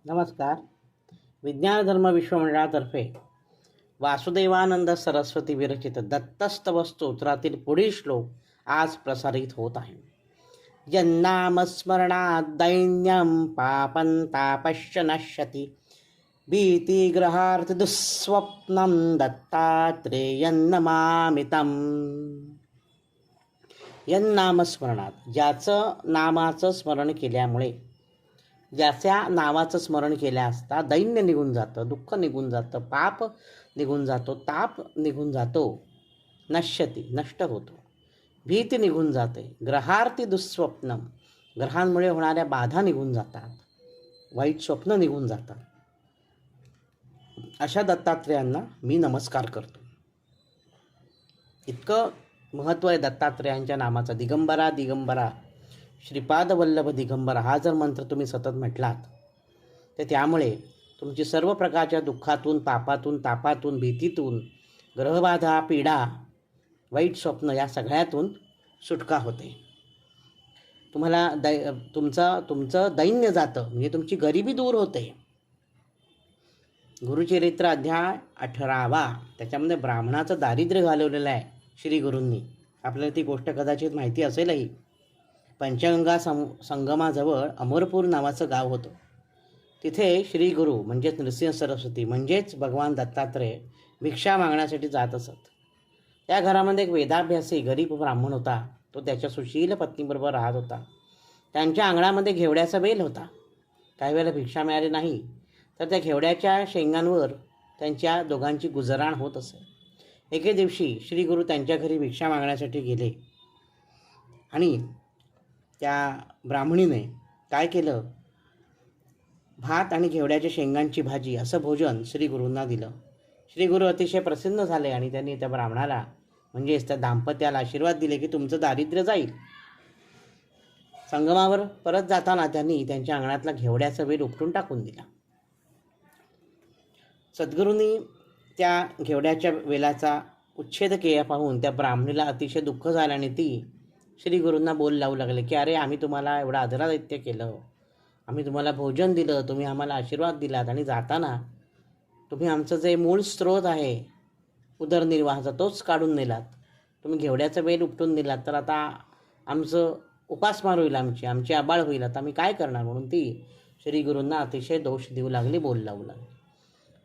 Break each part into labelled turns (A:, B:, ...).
A: नमस्कार. विज्ञान धर्म विश्वमंडळातर्फे वासुदेवानंद सरस्वती विरचित दत्तस्तव स्तोत्रातील पुढील श्लोक आज प्रसारित होत आहे. यन्नामस्मरणात् दैन्यं पापं तापश्च नश्यति भीतिग्रहार्थ दुःस्वप्नं दत्तात्रेयं नमामि तम्. यन्नामस्मरणात, ज्याचं नामाचं स्मरण केल्यामुळे, ज्याच्या नावाचं स्मरण केल्या असता दैन्य निघून जातं, दुःख निघून जातं, पाप निघून जातो, ताप निघून जातो, नश्यती नष्ट होतो, भीती निघून जाते, ग्रहार्थी दुःस्वप्नम, ग्रहांमुळे होणाऱ्या बाधा निघून जातात, वाईट स्वप्न निघून जातात. अशा दत्तात्रेयांना मी नमस्कार करतो. इतकं महत्त्व आहे दत्तात्रेयांच्या नामाचं. दिगंबरा दिगंबरा श्रीपाद वल्लभ दिगंबरा हा जर मंत्र तुम्ही सतत म्हटलात तर त्यामुळे तुमची सर्व प्रकारच्या दुःखातून, पापातून, तापातून, भीतीतून, ग्रहबाधा, पीडा, वाईट स्वप्न या सगळ्यातून सुटका होते. तुम्हाला तुमचं दैन्य जातं, म्हणजे तुमची गरिबी दूर होते. गुरुचरित्र अध्याय 18 त्याच्यामध्ये ब्राह्मणाचं दारिद्र्य घालवलेलं आहे श्री गुरूंनी. आपल्याला ती गोष्ट कदाचित माहिती असेलही. पंचगंगा संगमाजवळ अमरपूर नावाचं गाव होतं. तिथे श्री गुरु म्हणजेच नृसिंह सरस्वती म्हणजेच भगवान दत्तात्रेय भिक्षा मागण्यासाठी जात असत. त्या घरामध्ये एक वेदाभ्यासी गरीब ब्राह्मण होता. तो त्याच्या सुशील पत्नीबरोबर राहत होता. त्यांच्या अंगणामध्ये घेवड्याचा बेल होता. काही वेळेला भिक्षा मिळाली नाही तर त्या घेवड्याच्या शेंगांवर त्यांच्या दोघांची गुजराण होत असे. एके दिवशी श्री गुरु त्यांच्या घरी भिक्षा मागण्यासाठी गेले आणि त्या ब्राह्मणीने काय केलं, भात आणि घेवड्याच्या शेंगांची भाजी असं भोजन श्री गुरूंना दिलं. श्री गुरु अतिशय प्रसन्न झाले आणि त्यांनी त्या ब्राह्मणाला म्हणजेच त्या दाम्पत्याला आशीर्वाद दिले की तुमचं दारिद्र्य जाईल. संगमावर परत जाताना त्यांनी त्यांच्या अंगणातला घेवड्याचा वेल उपटून टाकून दिला. सद्गुरूंनी त्या घेवड्याच्या वेलाचा उच्छेद केला पाहून त्या ब्राह्मणीला अतिशय दुःख झालं आणि ती श्री गुरूंना बोल लावू लागले की अरे, आम्ही तुम्हाला एवढं आदरादित्य केलं, आम्ही तुम्हाला भोजन दिलं, तुम्ही आम्हाला आशीर्वाद दिलात आणि जाताना तुम्ही आमचं जे मूळ स्रोत आहे उदरनिर्वाहाचा तोच काढून नेलात. तुम्ही घेवड्याचा वेल उपटून दिलात तर आता आमचं उपासमार होईल, आमची आबाळ होईल, आता आम्ही काय करणार. म्हणून ती श्री गुरूंना अतिशय दोष देऊ लागली, बोल लावू लागली.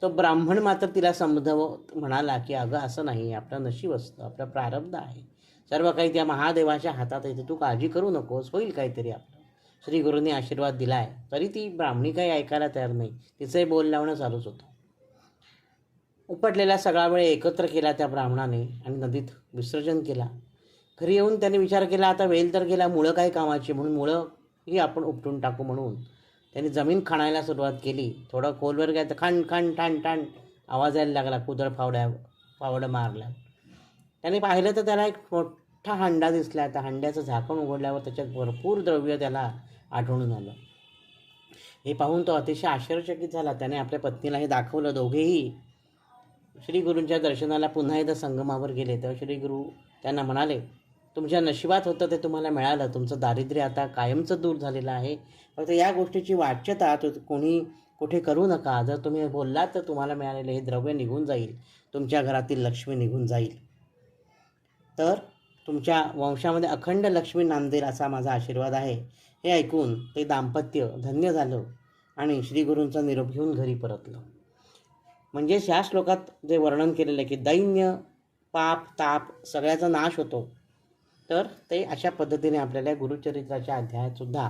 A: तो ब्राह्मण मात्र तिला समजावत म्हणाला की अगं असं नाही, आपलं नशीब असतं, आपलं प्रारब्ध आहे, सर्व काही त्या महादेवाच्या हातात येते, तू काळजी करू नकोस, होईल काहीतरी आपलं. श्री गुरूंनी आशीर्वाद दिला आहे. तरी ती ब्राह्मणी काही ऐकायला तयार नाही. तिचंही बोल लावणं चालूच होतं. उपटलेला सगळा वेळ एकत्र केला त्या ब्राह्मणाने आणि नदीत विसर्जन केला. घरी येऊन त्याने विचार केला आता वेल तर गेला, मुळं काय कामाची, म्हणून मुळं ही आपण उपटून टाकू. म्हणून त्यांनी जमीन खाणायला सुरुवात केली. थोडं खोलवर गेलं तर खण खण ठाण ठाण आवाज यायला लागला. कुदळ फावडं मारल्या. त्याने पाहिलं तर त्याला एक मोठा हंडा दिसला. त्या हंड्याचं झाकण उघडल्यावर त्याच्यात भरपूर द्रव्य त्याला आढळून आलं. हे पाहून तो अतिशय आश्चर्यचकित झाला. त्याने आपल्या पत्नीला हे दाखवलं. दोघेही श्री गुरूंच्या दर्शनाला पुन्हा एकदा संगमावर गेले. तेव्हा श्री गुरु त्यांना म्हणाले तुमच्या नशिबात होतं ते तुम्हाला मिळालं. तुमचं दारिद्र्य आता कायमचं दूर झालेलं आहे. फक्त या गोष्टीची वाच्यता कोणी कुठे करू नका. जर तुम्ही बोललात तर तुम्हाला मिळालेले हे द्रव्य निघून जाईल, तुमच्या घरातील लक्ष्मी निघून जाईल, तर तुमच्या वंशामध्ये अखंड लक्ष्मी नांदेल असा माझा आशीर्वाद आहे. हे ऐकून ते दाम्पत्य धन्य झालं आणि श्री गुरूंचा निरोप घेऊन घरी परतलं. म्हणजे ह्या श्लोकात जे वर्णन केलेलं आहे की दैन्य, पाप, ताप सगळ्याचा नाश होतो, तर ते अशा पद्धतीने आपल्याला गुरुचरित्राच्या अध्यायातसुद्धा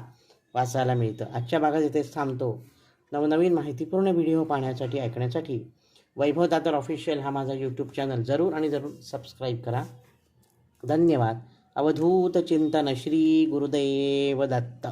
A: वाचायला मिळतं. आजच्या भागात इथेच थांबतो. नवनवीन माहितीपूर्ण व्हिडिओ पाहण्यासाठी, ऐकण्यासाठी वैभव दातार ऑफिशियल हा माझा यूट्यूब चॅनल जरूर आणि जरूर सबस्क्राईब करा. धन्यवाद. अवधूत चिंतन श्री गुरुदेव दत्त.